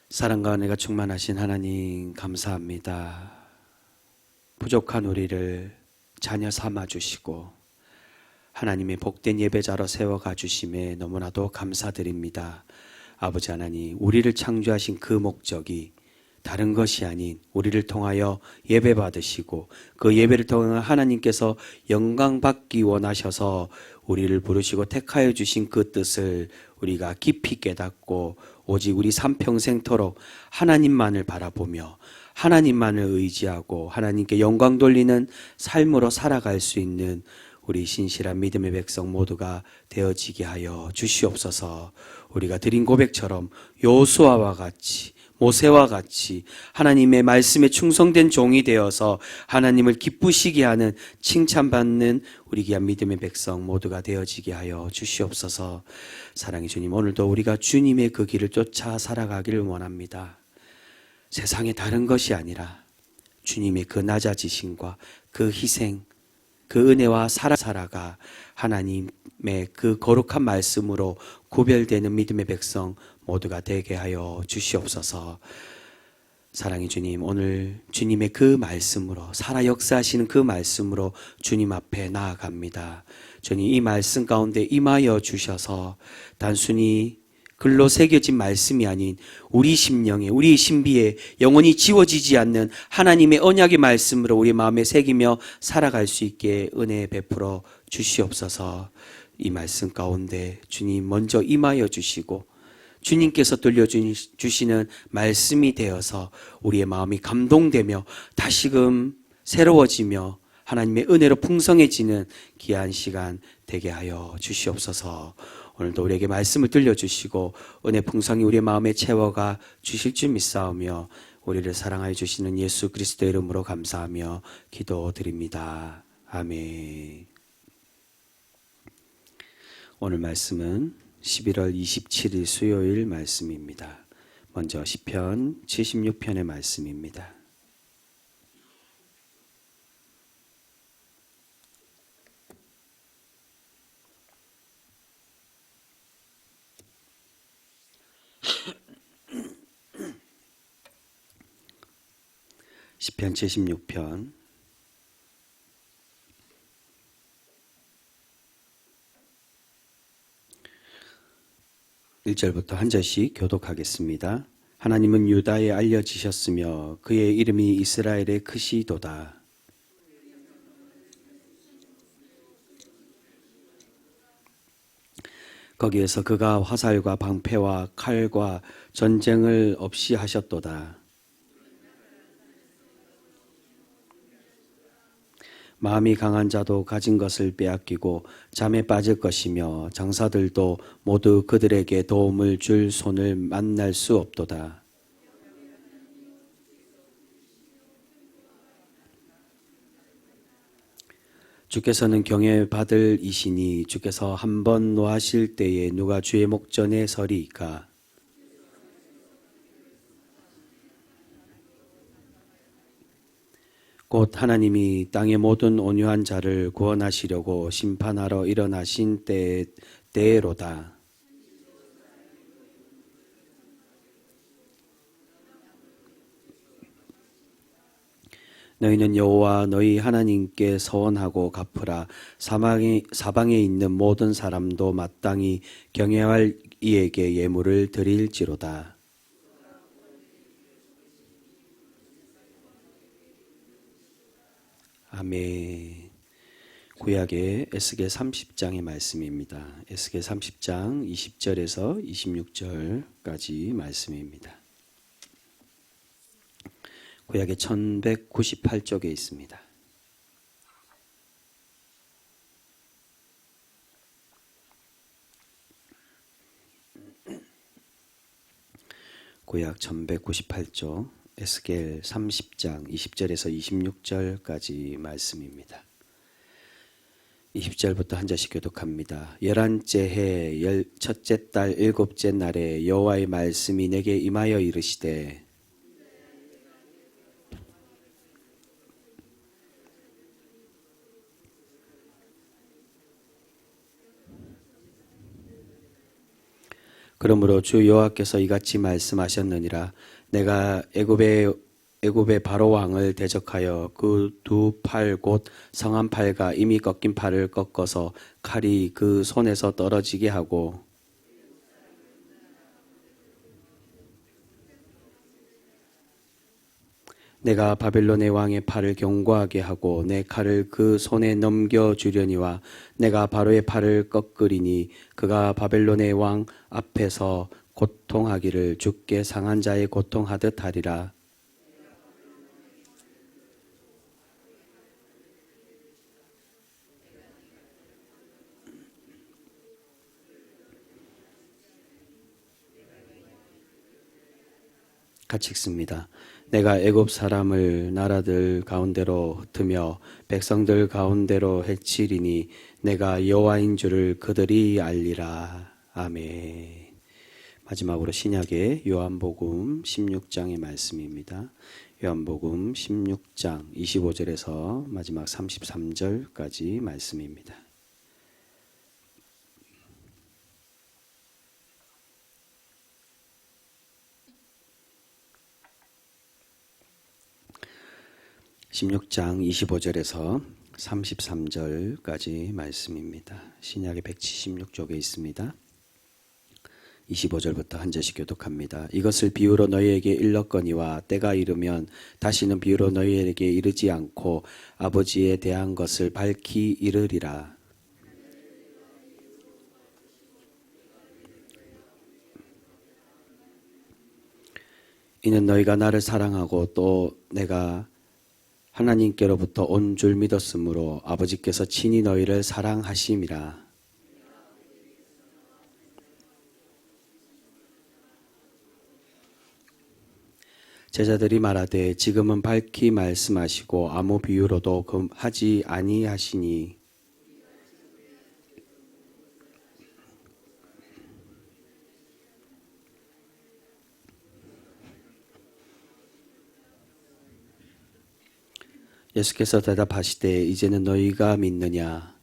사랑과 은혜가 충만하신 하나님 감사합니다. 부족한 우리를 자녀 삼아주시고 하나님의 복된 예배자로 세워가 주심에 너무나도 감사드립니다. 아버지 하나님, 우리를 창조하신 그 목적이 다른 것이 아닌 우리를 통하여 예배 받으시고 그 예배를 통해 하나님께서 영광 받기 원하셔서 우리를 부르시고 택하여 주신 그 뜻을 우리가 깊이 깨닫고 오직 우리 삼평생토록 하나님만을 바라보며 하나님만을 의지하고 하나님께 영광 돌리는 삶으로 살아갈 수 있는 우리 신실한 믿음의 백성 모두가 되어지게 하여 주시옵소서. 우리가 드린 고백처럼 여호수아와 같이 모세와 같이 하나님의 말씀에 충성된 종이 되어서 하나님을 기쁘시게 하는 칭찬받는 우리 귀한 믿음의 백성 모두가 되어지게 하여 주시옵소서. 사랑의 주님, 오늘도 우리가 주님의 그 길을 쫓아 살아가기를 원합니다. 세상에 다른 것이 아니라 주님의 그 낮아지심과 그 희생, 그 은혜와 살아가 하나님의 그 거룩한 말씀으로 구별되는 믿음의 백성 모두가 되게 하여 주시옵소서. 사랑의 주님, 오늘 주님의 그 말씀으로 살아 역사하시는 그 말씀으로 주님 앞에 나아갑니다. 주님, 이 말씀 가운데 임하여 주셔서 단순히 글로 새겨진 말씀이 아닌 우리 심령에, 우리 신비에 영원히 지워지지 않는 하나님의 언약의 말씀으로 우리 마음에 새기며 살아갈 수 있게 은혜 베풀어 주시옵소서. 이 말씀 가운데 주님 먼저 임하여 주시고 주님께서 들려주시는 말씀이 되어서 우리의 마음이 감동되며 다시금 새로워지며 하나님의 은혜로 풍성해지는 귀한 시간 되게 하여 주시옵소서. 오늘도 우리에게 말씀을 들려주시고 은혜 풍성히 우리의 마음에 채워가 주실 줄 믿사오며 우리를 사랑하여 주시는 예수 그리스도의 이름으로 감사하며 기도드립니다. 아멘. 오늘 말씀은 11월 27일 수요일 말씀입니다. 먼저 시편 76편의 말씀입니다. 시편 76편 1절부터 한 절씩 교독하겠습니다. 하나님은 유다에 알려지셨으며 그의 이름이 이스라엘의 크시도다. 거기에서 그가 화살과 방패와 칼과 전쟁을 없이 하셨도다. 마음이 강한 자도 가진 것을 빼앗기고 잠에 빠질 것이며 장사들도 모두 그들에게 도움을 줄 손을 만날 수 없도다. 주께서는 경외받을 이시니 주께서 한번 노하실 때에 누가 주의 목전에 서리이까. 곧 하나님이 땅의 모든 온유한 자를 구원하시려고 심판하러 일어나신 때로다. 너희는 여호와 너희 하나님께 서원하고 갚으라. 사방에 있는 모든 사람도 마땅히 경외할 이에게 예물을 드릴지로다. 아멘. 구약의 에스겔 30장의 말씀입니다. 에스겔 30장 20절에서 26절까지 말씀입니다. 구약의 1198쪽에 있습니다. 구약 1198쪽 에스겔 30장 20절에서 26절까지 말씀입니다. 20절부터 한 절씩 교독합니다. 11째 해 첫째 달 7째 날에 여호와의 말씀이 내게 임하여 이르시되 그러므로 주 여호와께서 이같이 말씀하셨느니라. 내가 애굽의 바로 왕을 대적하여 그 두 팔 곧 성한 팔과 이미 꺾인 팔을 꺾어서 칼이 그 손에서 떨어지게 하고 내가 바벨론의 왕의 팔을 경고하게 하고 내 칼을 그 손에 넘겨주려니와 내가 바로의 팔을 꺾으리니 그가 바벨론의 왕 앞에서 고통하기를 죽게 상한 자의 고통하듯 하리라. 같이 읽습니다. 내가 애굽 사람을 나라들 가운데로 흩으며 백성들 가운데로 해치리니 내가 여호와인 줄을 그들이 알리라. 아멘. 마지막으로 신약의 요한복음 16장의 말씀입니다. 요한복음 16장 25절에서 마지막 33절까지 말씀입니다. (16장) 25절에서 33절까지 말씀입니다. 신약의 176쪽에 있습니다. 25절부터 한 절씩 교독합니다. 이것을 비유로 너희에게 일렀거니와 때가 이르면 다시는 비유로 너희에게 이르지 않고 아버지에 대한 것을 밝히 이르리라. 이는 너희가 나를 사랑하고 또 내가 하나님께로부터 온 줄 믿었으므로 아버지께서 친히 너희를 사랑하심이라. 제자들이 말하되 지금은 밝히 말씀하시고 아무 비유로도 하지 아니하시니 예수께서 대답하시되 이제는 너희가 믿느냐?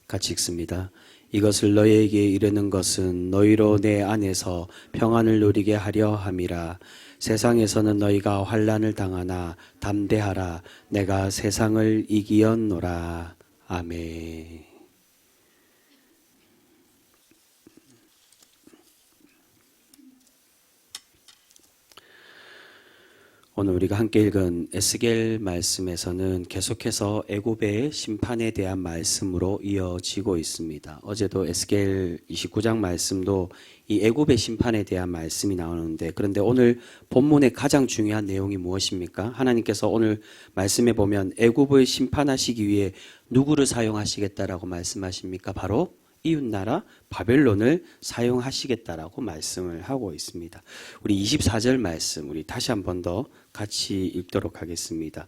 같이 읽습니다. 이것을 너희에게 이르는 것은 너희로 내 안에서 평안을 누리게 하려 함이라. 세상에서는 너희가 환난을 당하나 담대하라. 내가 세상을 이기었노라. 아멘. 오늘 우리가 함께 읽은 에스겔 말씀에서는 계속해서 애굽의 심판에 대한 말씀으로 이어지고 있습니다. 어제도 에스겔 29장 말씀도 이 애굽의 심판에 대한 말씀이 나오는데, 그런데 오늘 본문의 가장 중요한 내용이 무엇입니까? 하나님께서 오늘 말씀에 보면 애굽을 심판하시기 위해 누구를 사용하시겠다라고 말씀하십니까? 바로 이웃나라 바벨론을 사용하시겠다라고 말씀을 하고 있습니다. 우리 24절 말씀 우리 다시 한 번 더 같이 읽도록 하겠습니다.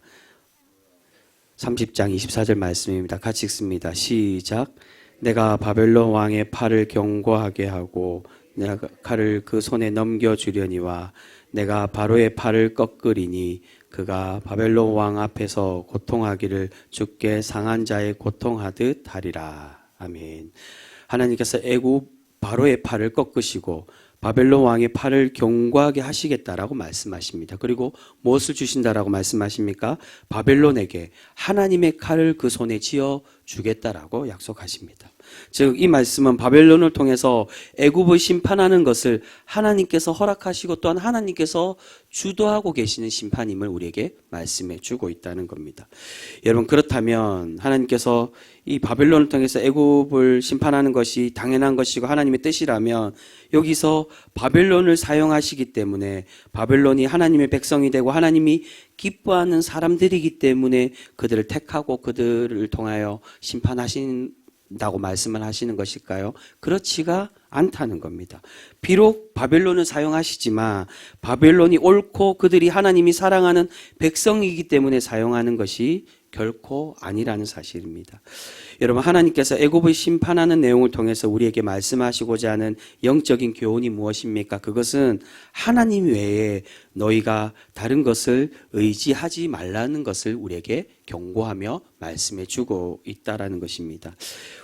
30장 24절 말씀입니다. 같이 읽습니다. 시작. 내가 바벨론 왕의 팔을 경고하게 하고 내가 칼을 그 손에 넘겨주려니와 내가 바로의 팔을 꺾으리니 그가 바벨론 왕 앞에서 고통하기를 죽게 상한 자의 고통하듯 하리라. 아멘. 하나님께서 애굽 바로의 팔을 꺾으시고 바벨론 왕의 팔을 경고하게 하시겠다라고 말씀하십니다. 그리고 무엇을 주신다라고 말씀하십니까? 바벨론에게 하나님의 칼을 그 손에 쥐어 주겠다라고 약속하십니다. 즉 이 말씀은 바벨론을 통해서 애굽을 심판하는 것을 하나님께서 허락하시고 또한 하나님께서 주도하고 계시는 심판임을 우리에게 말씀해 주고 있다는 겁니다. 여러분, 그렇다면 하나님께서 이 바벨론을 통해서 애굽을 심판하는 것이 당연한 것이고 하나님의 뜻이라면 여기서 바벨론을 사용하시기 때문에 바벨론이 하나님의 백성이 되고 하나님이 기뻐하는 사람들이기 때문에 그들을 택하고 그들을 통하여 심판하신다고 말씀을 하시는 것일까요? 그렇지가 않다는 겁니다. 비록 바벨론을 사용하시지만 바벨론이 옳고 그들이 하나님이 사랑하는 백성이기 때문에 사용하는 것이 결코 아니라는 사실입니다. 여러분, 하나님께서 애굽을 심판하는 내용을 통해서 우리에게 말씀하시고자 하는 영적인 교훈이 무엇입니까? 그것은 하나님 외에 너희가 다른 것을 의지하지 말라는 것을 우리에게 경고하며 말씀해 주고 있다라는 것입니다.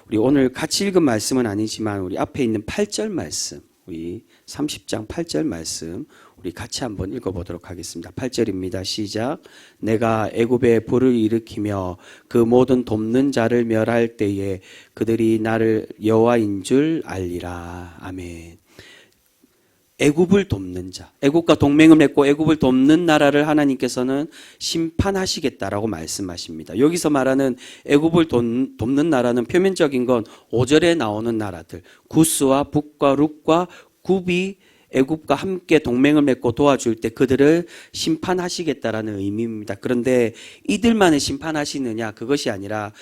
우리 오늘 같이 읽은 말씀은 아니지만 우리 앞에 있는 8절 말씀, 우리 30장 8절 말씀 우리 같이 한번 읽어보도록 하겠습니다. 8절입니다. 시작. 내가 애굽에 불을 일으키며 그 모든 돕는 자를 멸할 때에 그들이 나를 여호와인 줄 알리라. 아멘. 애굽을 돕는 자, 애굽과 동맹을 맺고 애굽을 돕는 나라를 하나님께서는 심판하시겠다라고 말씀하십니다. 여기서 말하는 애굽을 돕는 나라는 표면적인 건 5절에 나오는 나라들, 구스와 북과 룻과 굽이 애굽과 함께 동맹을 맺고 도와줄 때 그들을 심판하시겠다라는 의미입니다. 그런데 이들만을 심판하시느냐, 그것이 아니라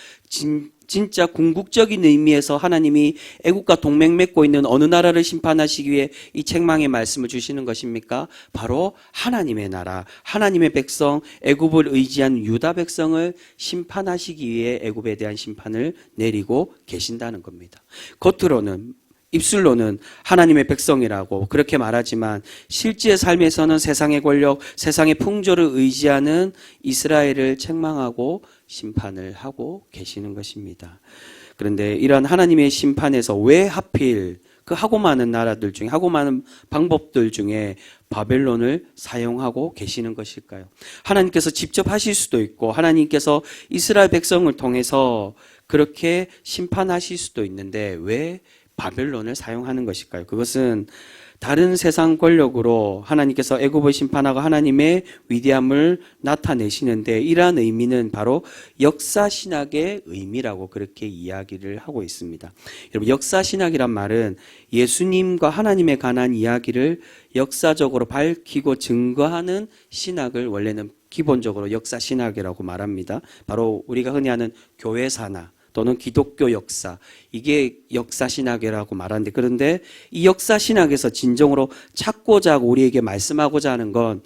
진짜 궁극적인 의미에서 하나님이 애국과 동맹 맺고 있는 어느 나라를 심판하시기 위해 이 책망의 말씀을 주시는 것입니까? 바로 하나님의 나라, 하나님의 백성, 애굽을 의지한 유다 백성을 심판하시기 위해 애굽에 대한 심판을 내리고 계신다는 겁니다. 겉으로는, 입술로는 하나님의 백성이라고 그렇게 말하지만 실제 삶에서는 세상의 권력, 세상의 풍조를 의지하는 이스라엘을 책망하고 심판을 하고 계시는 것입니다. 그런데 이러한 하나님의 심판에서 왜 하필 그 하고 많은 나라들 중에, 하고 많은 방법들 중에 바벨론을 사용하고 계시는 것일까요? 하나님께서 직접 하실 수도 있고 하나님께서 이스라엘 백성을 통해서 그렇게 심판하실 수도 있는데 왜 바벨론을 사용하는 것일까요? 그것은 다른 세상 권력으로 하나님께서 애굽을 심판하고 하나님의 위대함을 나타내시는데 이러한 의미는 바로 역사신학의 의미라고 그렇게 이야기를 하고 있습니다. 여러분, 역사신학이란 말은 예수님과 하나님에 관한 이야기를 역사적으로 밝히고 증거하는 신학을 원래는 기본적으로 역사신학이라고 말합니다. 바로 우리가 흔히 하는 교회사나 또는 기독교 역사, 이게 역사신학이라고 말하는데, 그런데 이 역사신학에서 진정으로 찾고자 하고 우리에게 말씀하고자 하는 건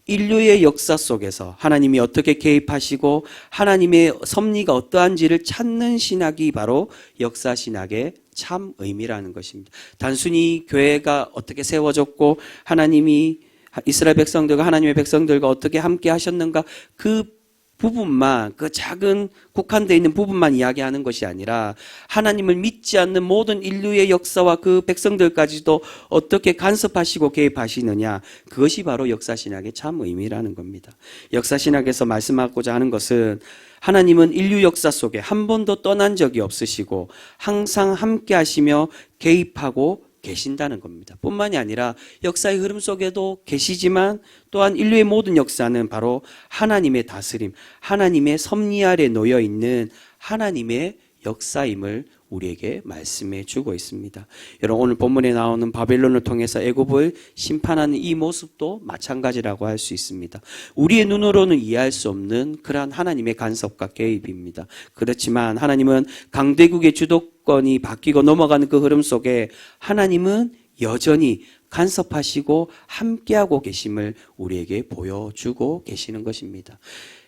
인류의 역사 속에서 하나님이 어떻게 개입하시고 하나님의 섭리가 어떠한지를 찾는 신학이 바로 역사신학의 참 의미라는 것입니다. 단순히 교회가 어떻게 세워졌고 하나님이 이스라엘 백성들과 하나님의 백성들과 어떻게 함께 하셨는가, 그 부분만, 그 작은 국한되어 있는 부분만 이야기하는 것이 아니라 하나님을 믿지 않는 모든 인류의 역사와 그 백성들까지도 어떻게 간섭하시고 개입하시느냐, 그것이 바로 역사신학의 참 의미라는 겁니다. 역사신학에서 말씀하고자 하는 것은 하나님은 인류 역사 속에 한 번도 떠난 적이 없으시고 항상 함께 하시며 개입하고 계신다는 겁니다. 뿐만이 아니라 역사의 흐름 속에도 계시지만 또한 인류의 모든 역사는 바로 하나님의 다스림, 하나님의 섭리 아래 놓여 있는 하나님의 역사임을 우리에게 말씀해 주고 있습니다. 여러분, 오늘 본문에 나오는 바벨론을 통해서 애굽을 심판하는 이 모습도 마찬가지라고 할 수 있습니다. 우리의 눈으로는 이해할 수 없는 그러한 하나님의 간섭과 개입입니다. 그렇지만 하나님은 강대국의 주도권이 바뀌고 넘어가는 그 흐름 속에 하나님은 여전히 간섭하시고 함께하고 계심을 우리에게 보여주고 계시는 것입니다.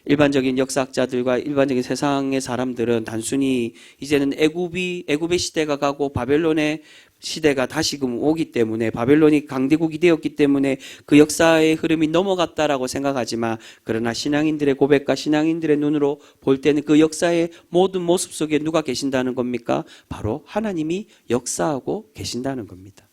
일반적인 역사학자들과 일반적인 세상의 사람들은 단순히 이제는 애굽의 시대가 가고 바벨론의 시대가 다시금 오기 때문에, 바벨론이 강대국이 되었기 때문에 그 역사의 흐름이 넘어갔다라고 생각하지만, 그러나 신앙인들의 고백과 신앙인들의 눈으로 볼 때는 그 역사의 모든 모습 속에 누가 계신다는 겁니까? 바로 하나님이 역사하고 계신다는 겁니다.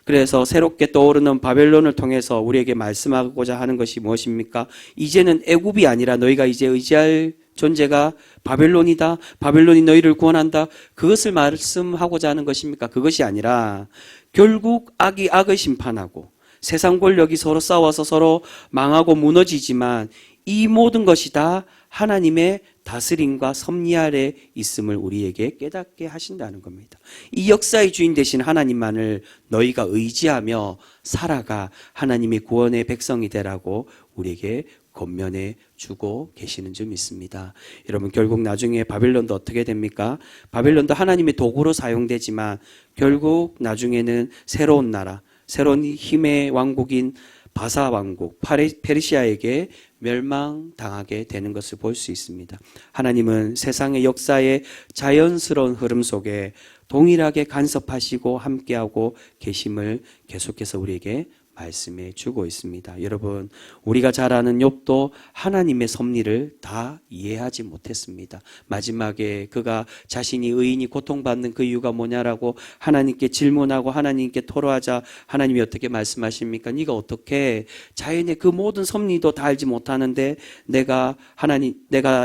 그래서 새롭게 떠오르는 바벨론을 통해서 우리에게 말씀하고자 하는 것이 무엇입니까? 이제는 애굽이 아니라 너희가 이제 의지할 존재가 바벨론이다. 바벨론이 너희를 구원한다. 그것을 말씀하고자 하는 것입니까? 그것이 아니라 결국 악이 악을 심판하고 세상 권력이 서로 싸워서 서로 망하고 무너지지만 이 모든 것이 다 하나님의 다스림과 섭리 아래 있음을 우리에게 깨닫게 하신다는 겁니다. 이 역사의 주인 되신 하나님만을 너희가 의지하며 살아가 하나님의 구원의 백성이 되라고 우리에게 권면해 주고 계시는 줄 믿습니다. 여러분, 결국 나중에 바벨론도 어떻게 됩니까? 바벨론도 하나님의 도구로 사용되지만 결국 나중에는 새로운 나라, 새로운 힘의 왕국인 바사 왕국, 페르시아에게 멸망당하게 되는 것을 볼 수 있습니다. 하나님은 세상의 역사의 자연스러운 흐름 속에 동일하게 간섭하시고 함께하고 계심을 계속해서 우리에게 말씀해 주고 있습니다. 여러분, 우리가 잘 아는 욥도 하나님의 섭리를 다 이해하지 못했습니다. 마지막에 그가 자신이 의인이 고통받는 그 이유가 뭐냐라고 하나님께 질문하고 하나님께 토로하자 하나님이 어떻게 말씀하십니까? 네가 어떻게 자연의 그 모든 섭리도 다 알지 못하는데 내가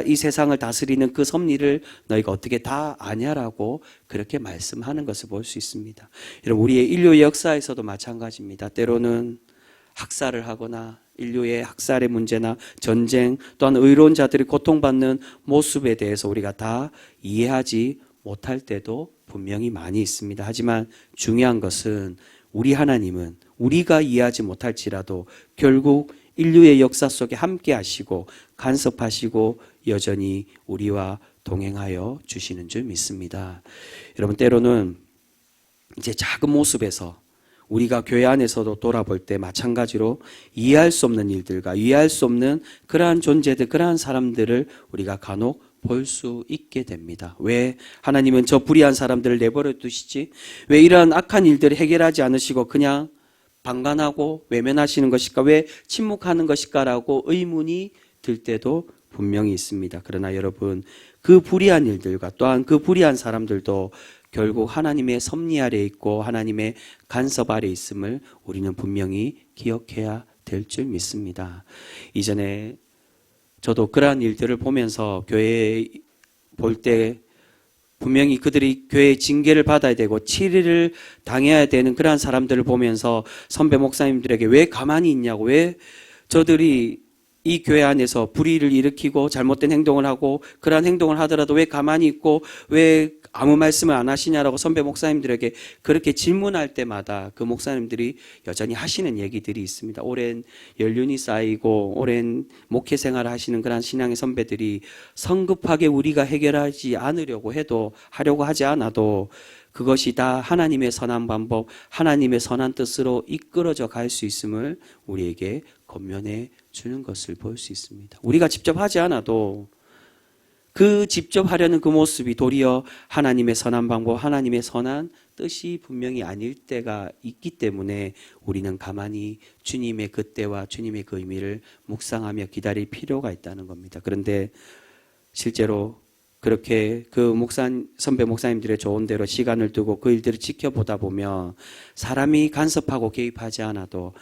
이 세상을 다스리는 그 섭리를 너희가 어떻게 다 아냐라고 그렇게 말씀하는 것을 볼 수 있습니다. 여러분, 우리의 인류의 역사에서도 마찬가지입니다. 때로는 학살을 하거나 인류의 학살의 문제나 전쟁 또한 의로운 자들이 고통받는 모습에 대해서 우리가 다 이해하지 못할 때도 분명히 많이 있습니다. 하지만 중요한 것은 우리 하나님은 우리가 이해하지 못할지라도 결국 인류의 역사 속에 함께 하시고 간섭하시고 여전히 우리와 동행하여 주시는 줄 믿습니다. 여러분, 때로는 이제 작은 모습에서 우리가 교회 안에서도 돌아볼 때 마찬가지로 이해할 수 없는 일들과 이해할 수 없는 그러한 존재들, 그러한 사람들을 우리가 간혹 볼 수 있게 됩니다. 왜 하나님은 저 불의한 사람들을 내버려 두시지? 왜 이러한 악한 일들을 해결하지 않으시고 그냥 방관하고 외면하시는 것일까? 왜 침묵하는 것일까라고 의문이 들 때도 분명히 있습니다. 그러나 여러분, 그 불의한 일들과 또한 그 불의한 사람들도 결국 하나님의 섭리 아래 있고 하나님의 간섭 아래 있음을 우리는 분명히 기억해야 될 줄 믿습니다. 이전에 저도 그러한 일들을 보면서 교회에 볼 때 분명히 그들이 교회의 징계를 받아야 되고 치리를 당해야 되는 그러한 사람들을 보면서 선배 목사님들에게 왜 가만히 있냐고, 왜 저들이 이 교회 안에서 불의를 일으키고 잘못된 행동을 하고 그러한 행동을 하더라도 왜 가만히 있고 왜 아무 말씀을 안 하시냐라고 선배 목사님들에게 그렇게 질문할 때마다 그 목사님들이 여전히 하시는 얘기들이 있습니다. 오랜 연륜이 쌓이고 오랜 목회 생활을 하시는 그러한 신앙의 선배들이 성급하게 우리가 해결하지 않으려고 해도, 하려고 하지 않아도 그것이 다 하나님의 선한 방법, 하나님의 선한 뜻으로 이끌어져 갈 수 있음을 우리에게 권면해 주는 것을 볼 수 있습니다. 우리가 직접 하지 않아도 그 직접 하려는 그 모습이 도리어 하나님의 선한 방법, 하나님의 선한 뜻이 분명히 아닐 때가 있기 때문에 우리는 가만히 주님의 그 때와 주님의 그 의미를 묵상하며 기다릴 필요가 있다는 겁니다. 그런데 실제로 그렇게 그 선배 목사님들의 좋은 대로 시간을 두고 그 일들을 지켜보다 보면 사람이 간섭하고 개입하지 않아도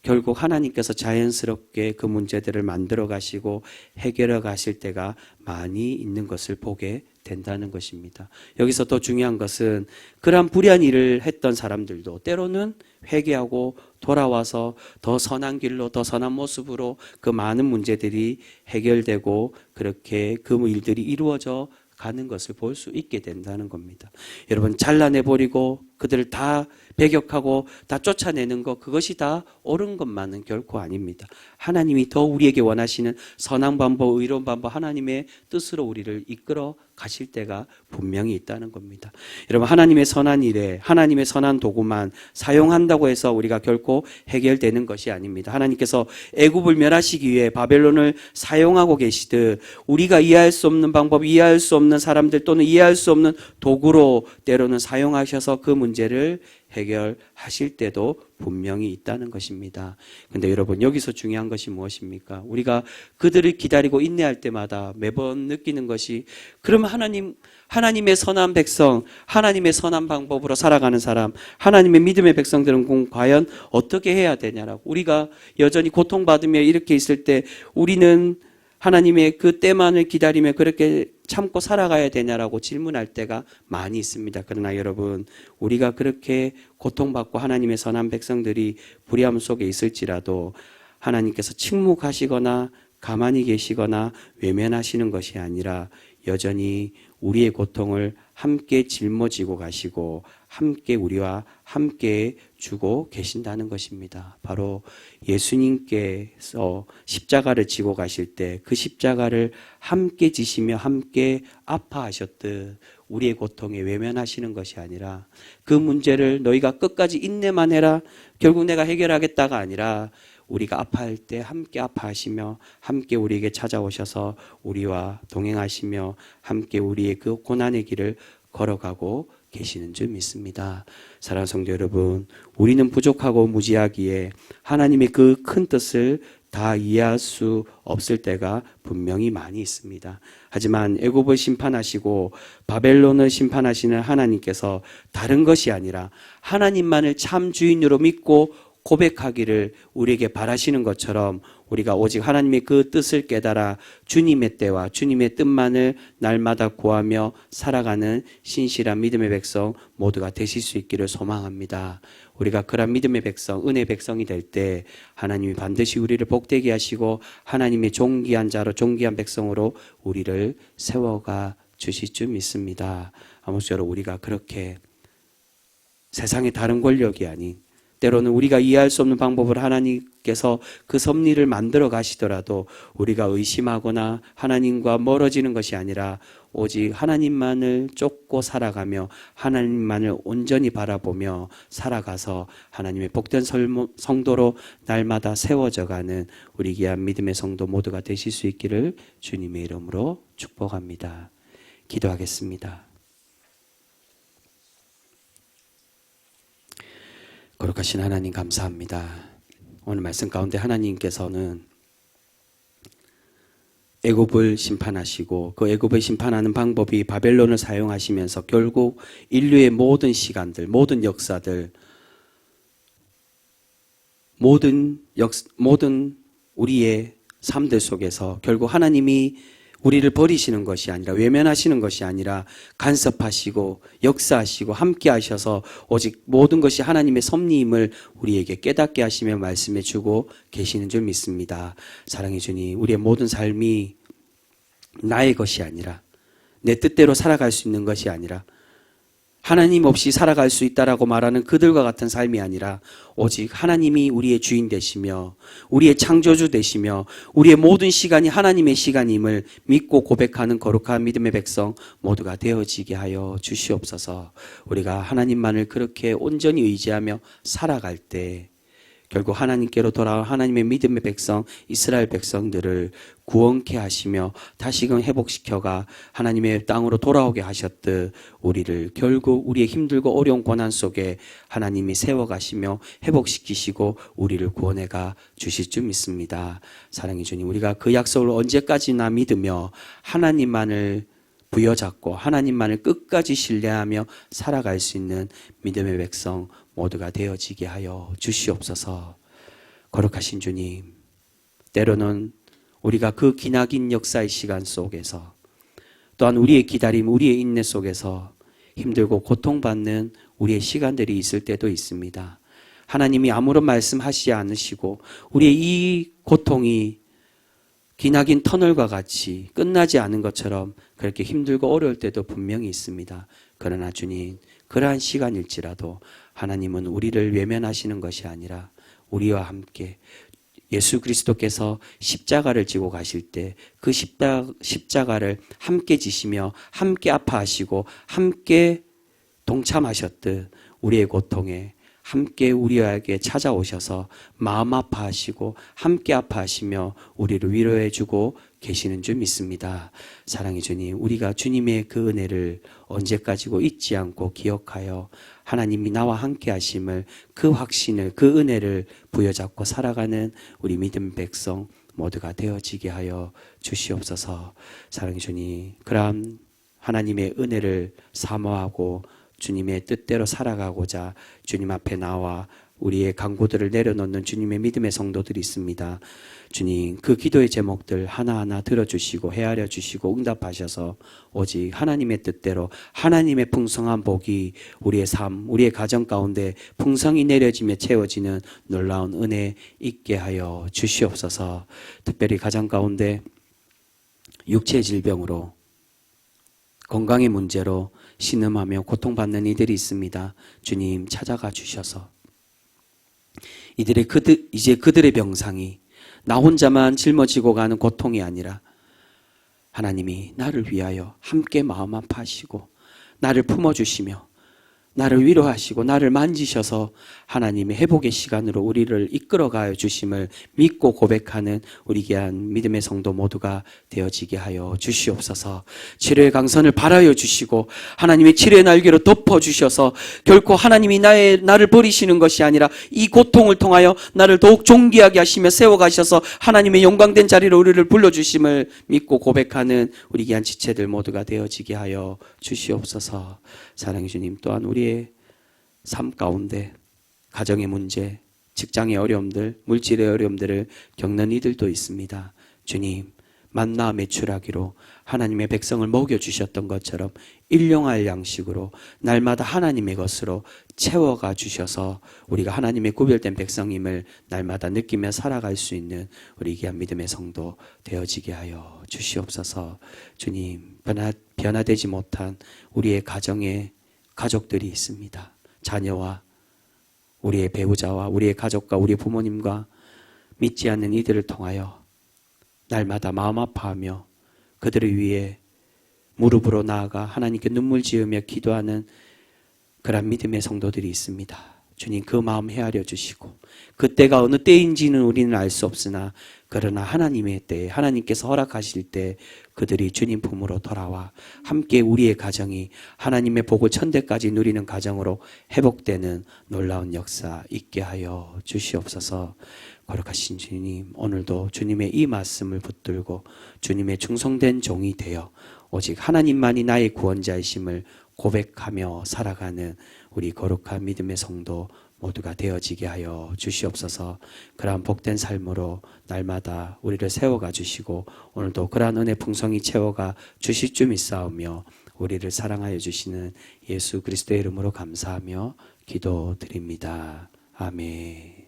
결국 하나님께서 자연스럽게 그 문제들을 만들어 가시고 해결해 가실 때가 많이 있는 것을 보게 된다는 것입니다. 여기서 더 중요한 것은 그러한 불의한 일을 했던 사람들도 때로는 회개하고 돌아와서 더 선한 길로, 더 선한 모습으로 그 많은 문제들이 해결되고 그렇게 그 일들이 이루어져 가는 것을 볼 수 있게 된다는 겁니다. 여러분, 잘라내버리고 그들을 다 배격하고 다 쫓아내는 것, 그것이 다 옳은 것만은 결코 아닙니다. 하나님이 더 우리에게 원하시는 선한 방법, 의로운 방법, 하나님의 뜻으로 우리를 이끌어 가실 때가 분명히 있다는 겁니다. 여러분, 하나님의 선한 일에 하나님의 선한 도구만 사용한다고 해서 우리가 결코 해결되는 것이 아닙니다. 하나님께서 애굽을 멸하시기 위해 바벨론을 사용하고 계시듯 우리가 이해할 수 없는 방법, 이해할 수 없는 사람들 또는 이해할 수 없는 도구로 때로는 사용하셔서 그 문제를 해결하실 때도 분명히 있다는 것입니다. 그런데 여러분, 여기서 중요한 것이 무엇입니까? 우리가 그들을 기다리고 인내할 때마다 매번 느끼는 것이, 그러면 하나님의 선한 백성, 하나님의 선한 방법으로 살아가는 사람, 하나님의 믿음의 백성들은 과연 어떻게 해야 되냐라고, 우리가 여전히 고통받으며 이렇게 있을 때 우리는 하나님의 그 때만을 기다리며 그렇게 참고 살아가야 되냐라고 질문할 때가 많이 있습니다. 그러나 여러분, 우리가 그렇게 고통받고 하나님의 선한 백성들이 불의함 속에 있을지라도 하나님께서 침묵하시거나 가만히 계시거나 외면하시는 것이 아니라 여전히 우리의 고통을 함께 짊어지고 가시고 함께 우리와 함께 주고 계신다는 것입니다. 바로 예수님께서 십자가를 지고 가실 때 그 십자가를 함께 지시며 함께 아파하셨듯 우리의 고통에 외면하시는 것이 아니라 그 문제를 너희가 끝까지 인내만 해라, 결국 내가 해결하겠다가 아니라 우리가 아파할 때 함께 아파하시며 함께 우리에게 찾아오셔서 우리와 동행하시며 함께 우리의 그 고난의 길을 걸어가고 계시는 줄 믿습니다. 사랑하는 성도 여러분, 우리는 부족하고 무지하기에 하나님의 그 큰 뜻을 다 이해할 수 없을 때가 분명히 많이 있습니다. 하지만 애굽을 심판하시고 바벨론을 심판하시는 하나님께서 다른 것이 아니라 하나님만을 참 주인으로 믿고 고백하기를 우리에게 바라시는 것처럼 우리가 오직 하나님의 그 뜻을 깨달아 주님의 때와 주님의 뜻만을 날마다 구하며 살아가는 신실한 믿음의 백성 모두가 되실 수 있기를 소망합니다. 우리가 그런 믿음의 백성, 은혜의 백성이 될 때 하나님이 반드시 우리를 복되게 하시고 하나님의 존귀한 자로 존귀한 백성으로 우리를 세워가 주실 줄 믿습니다. 아무쪼록 우리가 그렇게 세상의 다른 권력이 아닌 때로는 우리가 이해할 수 없는 방법을 하나님께서 그 섭리를 만들어 가시더라도 우리가 의심하거나 하나님과 멀어지는 것이 아니라 오직 하나님만을 쫓고 살아가며 하나님만을 온전히 바라보며 살아가서 하나님의 복된 성도로 날마다 세워져가는 우리 귀한 믿음의 성도 모두가 되실 수 있기를 주님의 이름으로 축복합니다. 기도하겠습니다. 거룩하신 하나님 감사합니다. 오늘 말씀 가운데 하나님께서는 애굽을 심판하시고 그 애굽을 심판하는 방법이 바벨론을 사용하시면서 결국 인류의 모든 시간들, 모든 역사들, 모든 우리의 삶들 속에서 결국 하나님이 우리를 버리시는 것이 아니라 외면하시는 것이 아니라 간섭하시고 역사하시고 함께 하셔서 오직 모든 것이 하나님의 섭리임을 우리에게 깨닫게 하시며 말씀해 주고 계시는 줄 믿습니다. 사랑해 주님, 우리의 모든 삶이 나의 것이 아니라 내 뜻대로 살아갈 수 있는 것이 아니라 하나님 없이 살아갈 수 있다라고 말하는 그들과 같은 삶이 아니라 오직 하나님이 우리의 주인 되시며 우리의 창조주 되시며 우리의 모든 시간이 하나님의 시간임을 믿고 고백하는 거룩한 믿음의 백성 모두가 되어지게 하여 주시옵소서. 우리가 하나님만을 그렇게 온전히 의지하며 살아갈 때 결국 하나님께로 돌아온 하나님의 믿음의 백성 이스라엘 백성들을 구원케 하시며 다시금 회복시켜가 하나님의 땅으로 돌아오게 하셨듯 우리를 결국 우리의 힘들고 어려운 고난 속에 하나님이 세워가시며 회복시키시고 우리를 구원해가 주실 줄 믿습니다. 사랑해 주님, 우리가 그 약속을 언제까지나 믿으며 하나님만을 부여잡고 하나님만을 끝까지 신뢰하며 살아갈 수 있는 믿음의 백성 모두가 되어지게 하여 주시옵소서. 거룩하신 주님, 때로는 우리가 그 기나긴 역사의 시간 속에서 또한 우리의 기다림, 우리의 인내 속에서 힘들고 고통받는 우리의 시간들이 있을 때도 있습니다. 하나님이 아무런 말씀하시지 않으시고 우리의 이 고통이 기나긴 터널과 같이 끝나지 않은 것처럼 그렇게 힘들고 어려울 때도 분명히 있습니다. 그러나 주님, 그러한 시간일지라도 하나님은 우리를 외면하시는 것이 아니라 우리와 함께 예수 그리스도께서 십자가를 지고 가실 때 그 십자가를 함께 지시며 함께 아파하시고 함께 동참하셨듯 우리의 고통에 함께 우리에게 찾아오셔서 마음 아파하시고 함께 아파하시며 우리를 위로해 주고 계시는 줄 믿습니다. 사랑해 주님, 우리가 주님의 그 은혜를 언제까지고 잊지 않고 기억하여 하나님이 나와 함께 하심을 그 확신을 그 은혜를 부여잡고 살아가는 우리 믿음 백성 모두가 되어지게 하여 주시옵소서. 사랑해 주님, 그러한 하나님의 은혜를 사모하고 주님의 뜻대로 살아가고자 주님 앞에 나와 우리의 간구들을 내려놓는 주님의 믿음의 성도들이 있습니다. 주님, 그 기도의 제목들 하나하나 들어주시고 헤아려 주시고 응답하셔서 오직 하나님의 뜻대로 하나님의 풍성한 복이 우리의 삶, 우리의 가정 가운데 풍성히 내려지며 채워지는 놀라운 은혜 있게 하여 주시옵소서. 특별히 가정 가운데 육체의 질병으로 건강의 문제로 신음하며 고통받는 이들이 있습니다. 주님 찾아가 주셔서 이제 그들의 병상이 나 혼자만 짊어지고 가는 고통이 아니라 하나님이 나를 위하여 함께 마음 아파하시고 나를 품어주시며 나를 위로하시고 나를 만지셔서 하나님의 회복의 시간으로 우리를 이끌어가여 주심을 믿고 고백하는 우리 귀한 믿음의 성도 모두가 되어지게 하여 주시옵소서. 치료의 강선을 발하여 주시고 하나님의 치료의 날개로 덮어주셔서 결코 하나님이 나를 버리시는 것이 아니라 이 고통을 통하여 나를 더욱 존귀하게 하시며 세워가셔서 하나님의 영광된 자리로 우리를 불러주심을 믿고 고백하는 우리 귀한 지체들 모두가 되어지게 하여 주시옵소서. 사랑해 주님, 또한 우리의 삶 가운데 가정의 문제, 직장의 어려움들, 물질의 어려움들을 겪는 이들도 있습니다. 주님, 만나 매출하기로 하나님의 백성을 먹여주셨던 것처럼 일용할 양식으로 날마다 하나님의 것으로 채워가 주셔서 우리가 하나님의 구별된 백성임을 날마다 느끼며 살아갈 수 있는 우리 귀한 믿음의 성도 되어지게 하여 주시옵소서. 주님, 변화되지 못한 우리의 가정에 가족들이 있습니다. 자녀와 우리의 배우자와 우리의 가족과 우리 부모님과 믿지 않는 이들을 통하여 날마다 마음 아파하며 그들을 위해 무릎으로 나아가 하나님께 눈물 지으며 기도하는 그런 믿음의 성도들이 있습니다. 주님, 그 마음 헤아려 주시고 그때가 어느 때인지는 우리는 알 수 없으나 그러나 하나님의 때에 하나님께서 허락하실 때 그들이 주님 품으로 돌아와 함께 우리의 가정이 하나님의 복을 천대까지 누리는 가정으로 회복되는 놀라운 역사 있게 하여 주시옵소서. 거룩하신 주님, 오늘도 주님의 이 말씀을 붙들고 주님의 충성된 종이 되어 오직 하나님만이 나의 구원자이심을 고백하며 살아가는 우리 거룩한 믿음의 성도 모두가 되어지게 하여 주시옵소서. 그러한 복된 삶으로 날마다 우리를 세워가 주시고 오늘도 그러한 은혜 풍성히 채워가 주실 줄 믿사오며 우리를 사랑하여 주시는 예수 그리스도의 이름으로 감사하며 기도드립니다. 아멘.